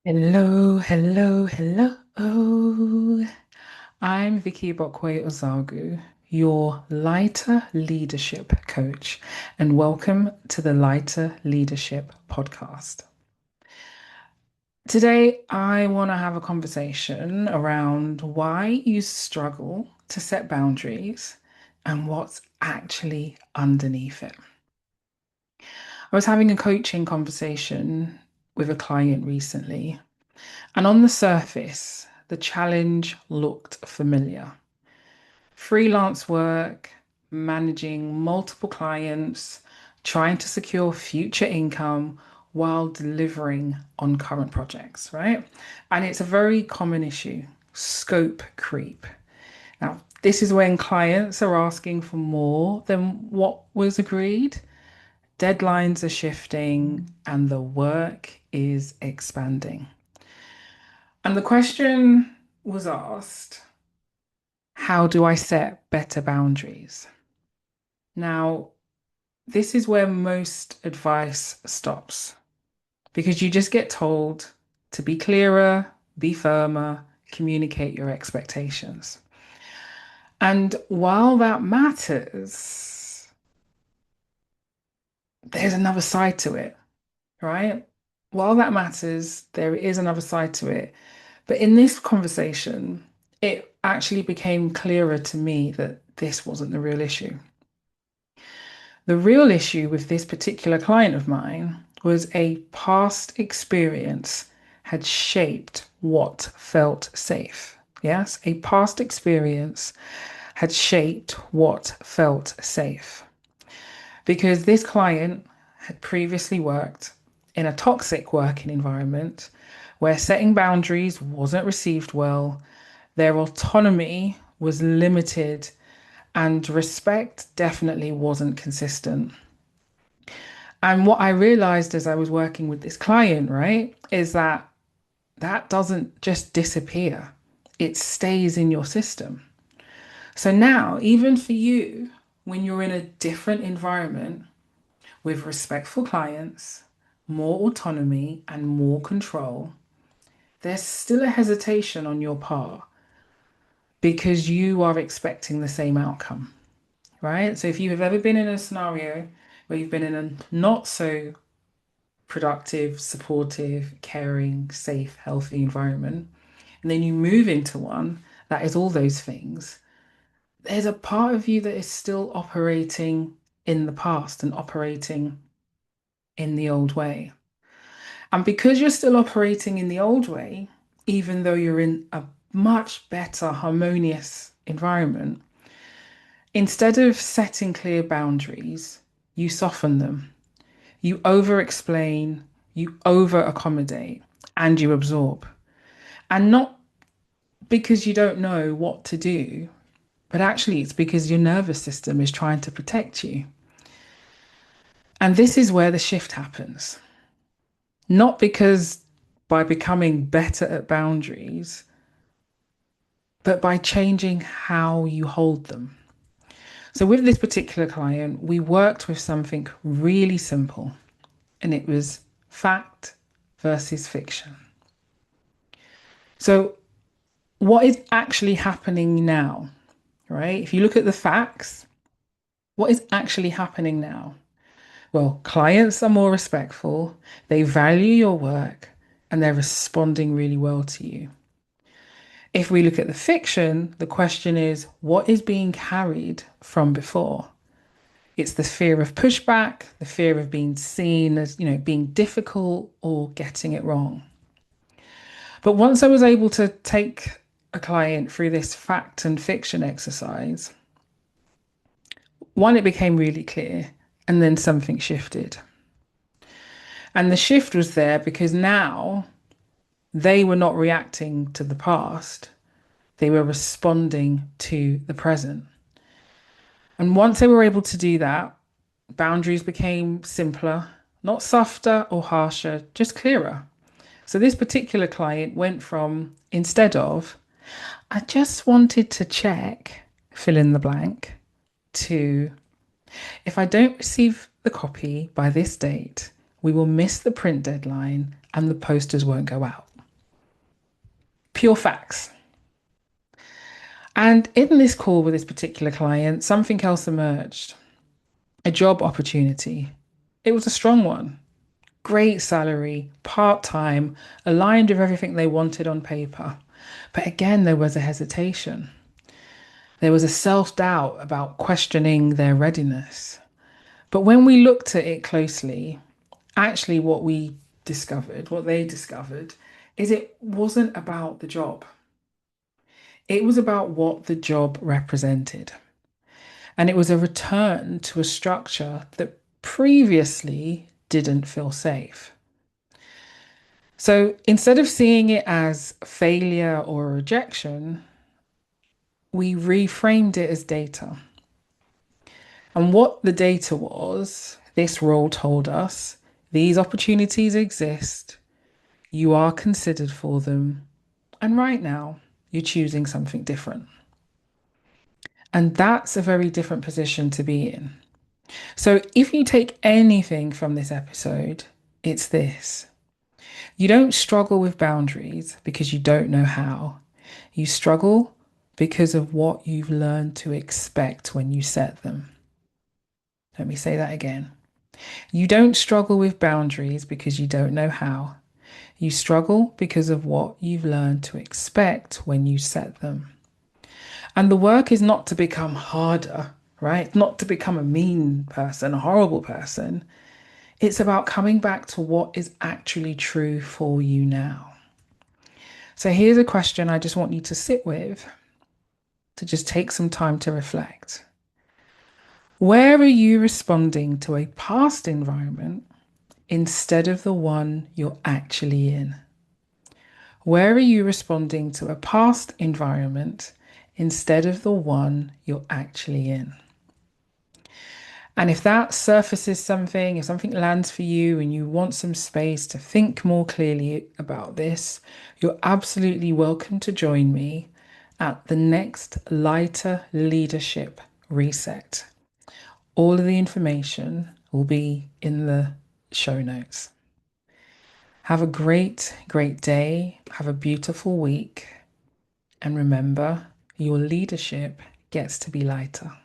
Hello, hello, hello. I'm Vicky Igbokwe-Ozoagu, your Lighter Leadership Coach, and welcome to the Lighter Leadership Podcast. Today, I want to have a conversation around why you struggle to set boundaries and what's actually underneath it. I was having a coaching conversation with a client recently. And on the surface, the challenge looked familiar. Freelance work, managing multiple clients, trying to secure future income while delivering on current projects, right? And it's a very common issue, scope creep. Now, this is when clients are asking for more than what was agreed, deadlines are shifting, and the work is expanding. And the question was asked, how do I set better boundaries? Now, this is where most advice stops because you just get told to be clearer, be firmer, communicate your expectations. And while that matters, there's another side to it, right? While that matters, there is another side to it. But in this conversation, it actually became clearer to me that this wasn't the real issue. The real issue with this particular client of mine was a past experience had shaped what felt safe. Yes, a past experience had shaped what felt safe. Because this client had previously worked in a toxic working environment where setting boundaries wasn't received well, their autonomy was limited, and respect definitely wasn't consistent. And what I realized as I was working with this client, right, is that that doesn't just disappear, it stays in your system. So now, even for you, when you're in a different environment with respectful clients, more autonomy, and more control, there's still a hesitation on your part because you are expecting the same outcome, right? So if you have ever been in a scenario where you've been in a not so productive, supportive, caring, safe, healthy environment, and then you move into one that is all those things, there's a part of you that is still operating in the past and operating in the old way. And because you're still operating in the old way, even though you're in a much better, harmonious environment, instead of setting clear boundaries, you soften them, you over explain, you over accommodate, and you absorb. And not because you don't know what to do, but actually it's because your nervous system is trying to protect you. And this is where the shift happens. Not because by becoming better at boundaries, but by changing how you hold them. So, with this particular client, we worked with something really simple, and it was fact versus fiction. So, what is actually happening now, right? If you look at the facts, what is actually happening now? Well, clients are more respectful, they value your work, and they're responding really well to you. If we look at the fiction, the question is what is being carried from before? It's the fear of pushback, the fear of being seen as, being difficult or getting it wrong. But once I was able to take a client through this fact and fiction exercise, one, it became really clear, and then something shifted. And the shift was there because now they were not reacting to the past, they were responding to the present. And once they were able to do that, boundaries became simpler, not softer or harsher, just clearer. So this particular client went from, instead of, I just wanted to check, fill in the blank, to, if I don't receive the copy by this date, we will miss the print deadline and the posters won't go out. Pure facts. And in this call with this particular client, something else emerged, a job opportunity. It was a strong one, great salary, part-time, aligned with everything they wanted on paper. But again, there was a hesitation. There was a self-doubt about questioning their readiness. But when we looked at it closely, actually what they discovered, is it wasn't about the job. It was about what the job represented. And it was a return to a structure that previously didn't feel safe. So instead of seeing it as failure or rejection, we reframed it as data. And what the data was, this role told us these opportunities exist, you are considered for them, and right now you're choosing something different. And that's a very different position to be in. So if you take anything from this episode, it's this. You don't struggle with boundaries because you don't know how. You struggle because of what you've learned to expect when you set them. Let me say that again. You don't struggle with boundaries because you don't know how. You struggle because of what you've learned to expect when you set them. And the work is not to become harder, right? Not to become a mean person, a horrible person. It's about coming back to what is actually true for you now. So here's a question I just want you to sit with, to just take some time to reflect. Where are you responding to a past environment instead of the one you're actually in? Where are you responding to a past environment instead of the one you're actually in? And if that surfaces something, if something lands for you and you want some space to think more clearly about this, you're absolutely welcome to join me at the next Lighter Leadership Reset. All of the information will be in the show notes. Have a great, great day. Have a beautiful week. And remember, your leadership gets to be lighter.